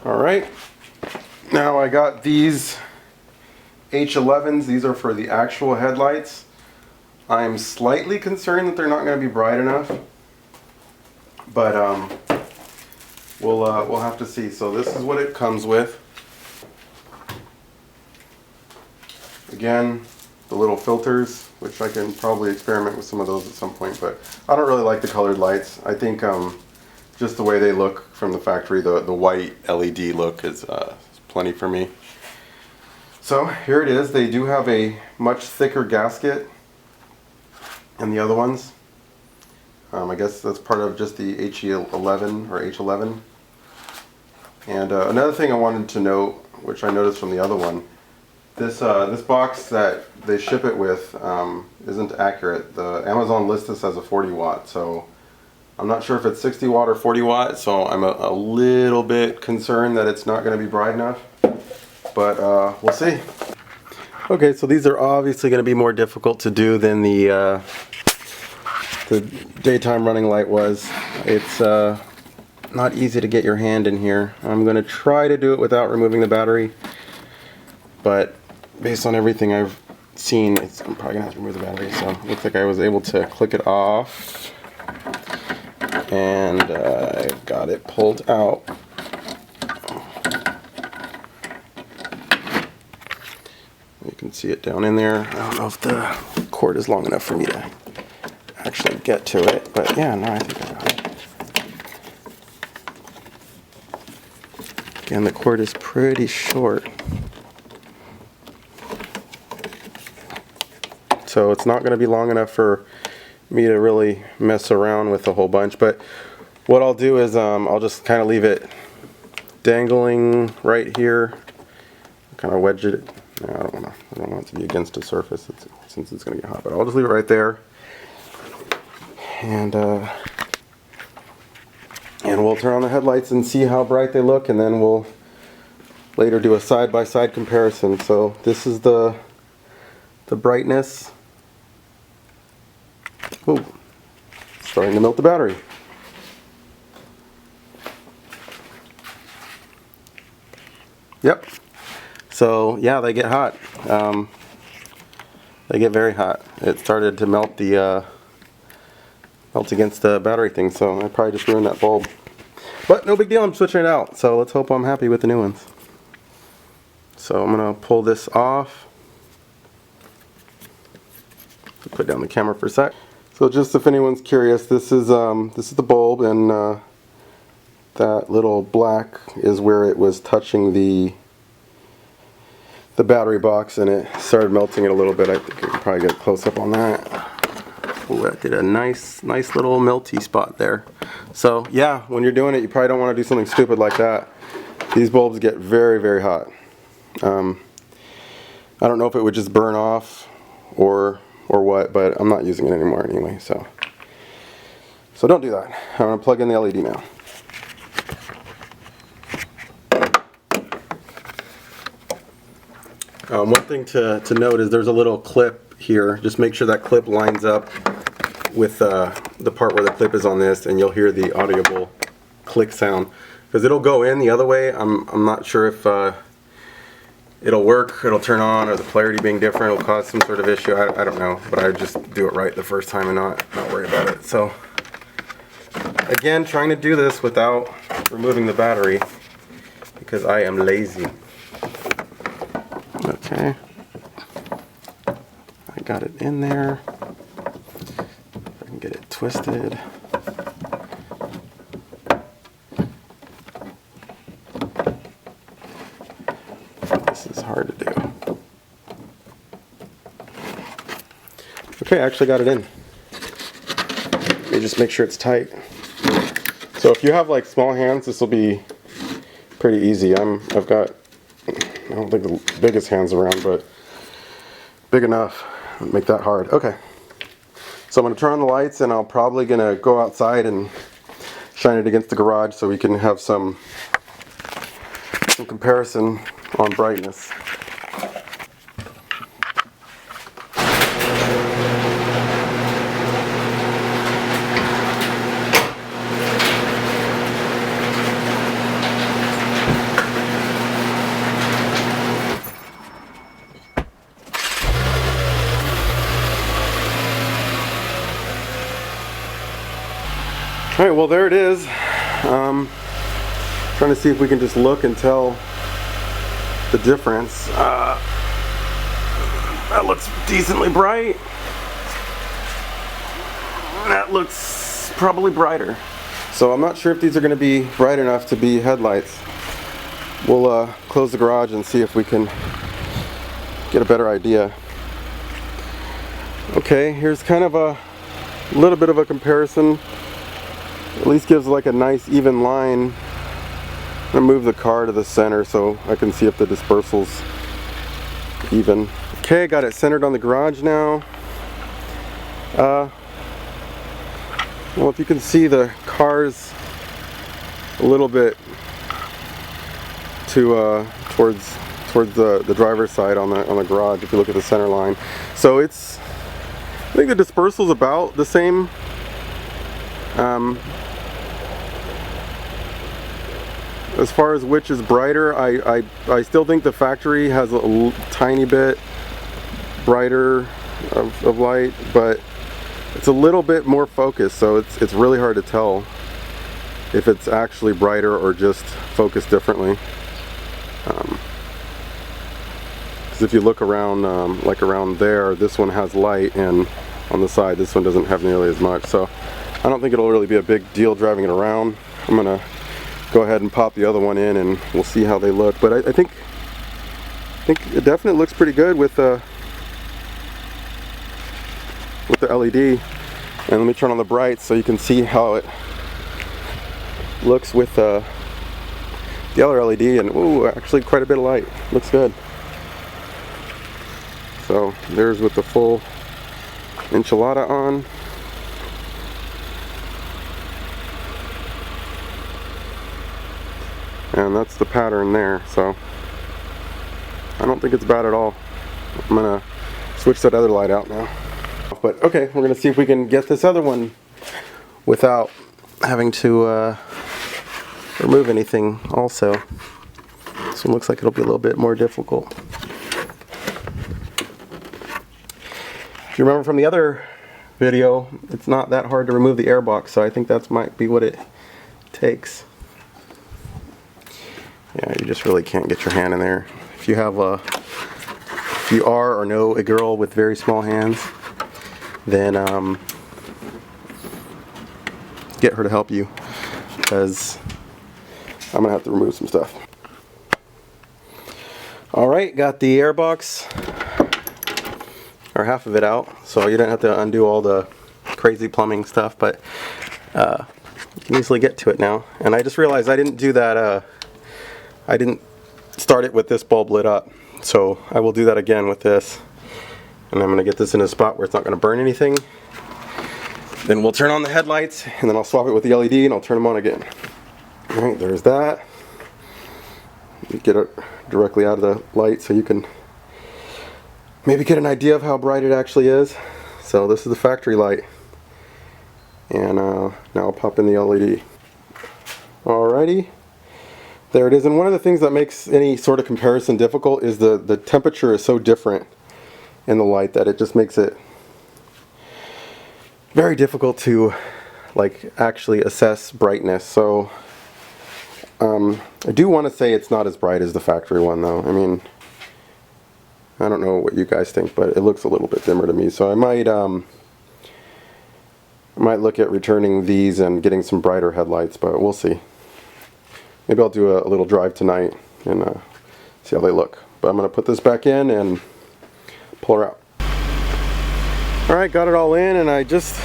Alright, now I got these H11s. These are for the actual headlights. I'm slightly concerned that they're not going to be bright enough, but we'll have to see. So this is what it comes with. Again, the little filters, which I can probably experiment with some of those at some point, but I don't really like the colored lights. I think just the way they look from the factory, the white LED look is plenty for me. So here it is. They do have a much thicker gasket than the other ones. I guess that's part of just the HE11 or H11. And another thing I wanted to note, which I noticed from the other one, this box that they ship it with isn't accurate. The Amazon lists this as a 40 watt, so I'm not sure if it's 60 watt or 40 watt, so I'm a little bit concerned that it's not going to be bright enough, but we'll see. Okay, so these are obviously going to be more difficult to do than the daytime running light was. It's not easy to get your hand in here. I'm going to try to do it without removing the battery, but based on everything I've seen, I'm probably going to have to remove the battery. So it looks like I was able to click it off, and I got it pulled out. You can see it down in there. I don't know if the cord is long enough for me to actually get to it, but yeah, no, I think I got it. Again, the cord is pretty short, so it's not going to be long enough for me to really mess around with a whole bunch. But what I'll do is I'll just kind of leave it dangling right here, kind of wedge it. I don't want it to be against a surface since it's going to get hot, but I'll just leave it right there, and we'll turn on the headlights and see how bright they look, and then we'll later do a side-by-side comparison. So this is the brightness. Ooh, starting to melt the battery. Yep. So yeah, they get hot. They get very hot. It started to melt melt against the battery thing, so I probably just ruined that bulb. But no big deal, I'm switching it out, so let's hope I'm happy with the new ones. So I'm going to pull this off. Put down the camera for a sec. So just if anyone's curious, this is the bulb, and that little black is where it was touching the battery box, and it started melting it a little bit. I think you can probably get a close up on that. Ooh, that did a nice little melty spot there. So yeah, when you're doing it, you probably don't want to do something stupid like that. These bulbs get very, very hot. I don't know if it would just burn off or what, but I'm not using it anymore anyway. So don't do that. I'm going to plug in the LED now. One thing to note is there's a little clip here. Just make sure that clip lines up with the part where the clip is on this, and you'll hear the audible click sound, because it'll go in the other way. I'm not sure if it'll work, it'll turn on, or the polarity being different will cause some sort of issue. I don't know, but I just do it right the first time and not worry about it. So again, trying to do this without removing the battery because I am lazy. Okay, I got it in there. If I can get it twisted. This is hard to do. Okay, I actually got it in. Let me just make sure it's tight. So if you have like small hands, this will be pretty easy. I've got, I don't think the biggest hands around, but big enough. Make that hard. Okay. So I'm going to turn on the lights, and I'm probably going to go outside and shine it against the garage so we can have some comparison on brightness. Alright, well there it is. Trying to see if we can just look and tell the difference. That looks decently bright. That looks probably brighter. So I'm not sure if these are going to be bright enough to be headlights. We'll close the garage and see if we can get a better idea. Okay, here's kind of a little bit of a comparison. At least gives like a nice even line. I'm going to move the car to the center so I can see if the dispersal's even. Okay, got it centered on the garage now. Well, if you can see, the car's a little bit to towards the driver's side on the garage. If you look at the center line, so it's, I think the dispersal's about the same. As far as which is brighter, I still think the factory has a tiny bit brighter of light, but it's a little bit more focused, so it's really hard to tell if it's actually brighter or just focused differently. Because if you look around, like around there, this one has light, and on the side this one doesn't have nearly as much. So I don't think it'll really be a big deal driving it around. I'm gonna go ahead and pop the other one in and we'll see how they look. But I think it definitely looks pretty good with the LED. And let me turn on the brights so you can see how it looks with the other LED. And ooh, actually quite a bit of light. Looks good. So there's with the full enchilada on. And that's the pattern there, so I don't think it's bad at all. I'm gonna switch that other light out now. But okay, we're gonna see if we can get this other one without having to remove anything also. This one looks like it'll be a little bit more difficult. If you remember from the other video, it's not that hard to remove the air box, so I think that might be what it takes. Yeah, you just really can't get your hand in there. If you have if you are or know a girl with very small hands, then get her to help you, because I'm gonna have to remove some stuff. All right, got the air box, or half of it out, so you don't have to undo all the crazy plumbing stuff, but you can easily get to it now. And I just realized I didn't do that. I didn't start it with this bulb lit up, so I will do that again with this. And I'm going to get this in a spot where it's not going to burn anything. Then we'll turn on the headlights, and then I'll swap it with the LED and I'll turn them on again. Alright, there's that. Get it directly out of the light so you can maybe get an idea of how bright it actually is. So this is the factory light. And now I'll pop in the LED. Alrighty. There it is. And one of the things that makes any sort of comparison difficult is the temperature is so different in the light that it just makes it very difficult to like actually assess brightness. So I do want to say it's not as bright as the factory one though. I mean, I don't know what you guys think, but it looks a little bit dimmer to me. So I might look at returning these and getting some brighter headlights, but we'll see. Maybe I'll do a little drive tonight and see how they look. But I'm going to put this back in and pull her out. Alright, got it all in, and I just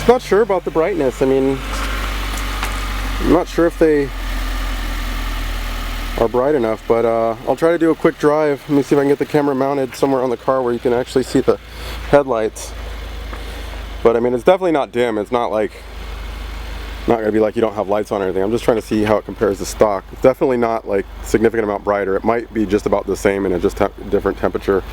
not sure about the brightness. I mean, I'm not sure if they are bright enough, but I'll try to do a quick drive. Let me see if I can get the camera mounted somewhere on the car where you can actually see the headlights. But I mean, it's definitely not dim. It's not like, not going to be like you don't have lights on or anything. I'm just trying to see how it compares to stock. It's definitely not like significant amount brighter. It might be just about the same in a just different temperature.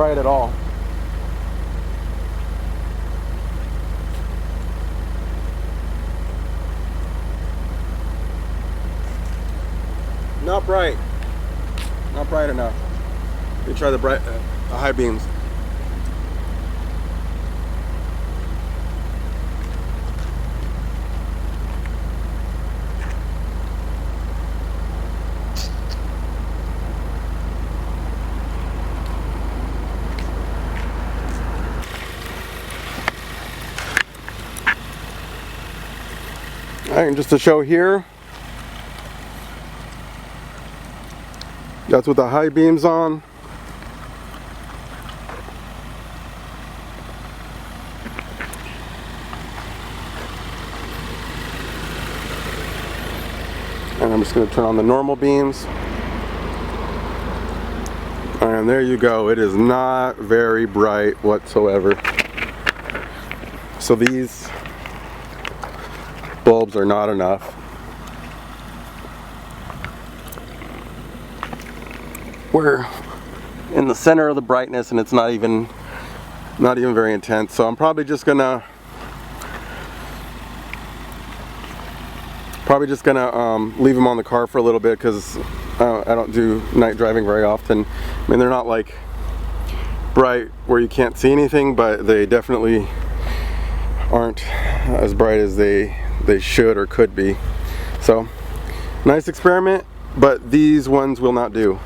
bright at all. Not bright. Not bright enough. Let me try the high beams. Alright, and just to show here, that's with the high beams on. And I'm just going to turn on the normal beams. And there you go. It is not very bright whatsoever. So these bulbs are not enough. We're in the center of the brightness and it's not even very intense. So I'm probably just gonna leave them on the car for a little bit, because I don't do night driving very often. I mean, they're not like bright where you can't see anything, but they definitely aren't as bright as they should or could be. So nice experiment, but these ones will not do.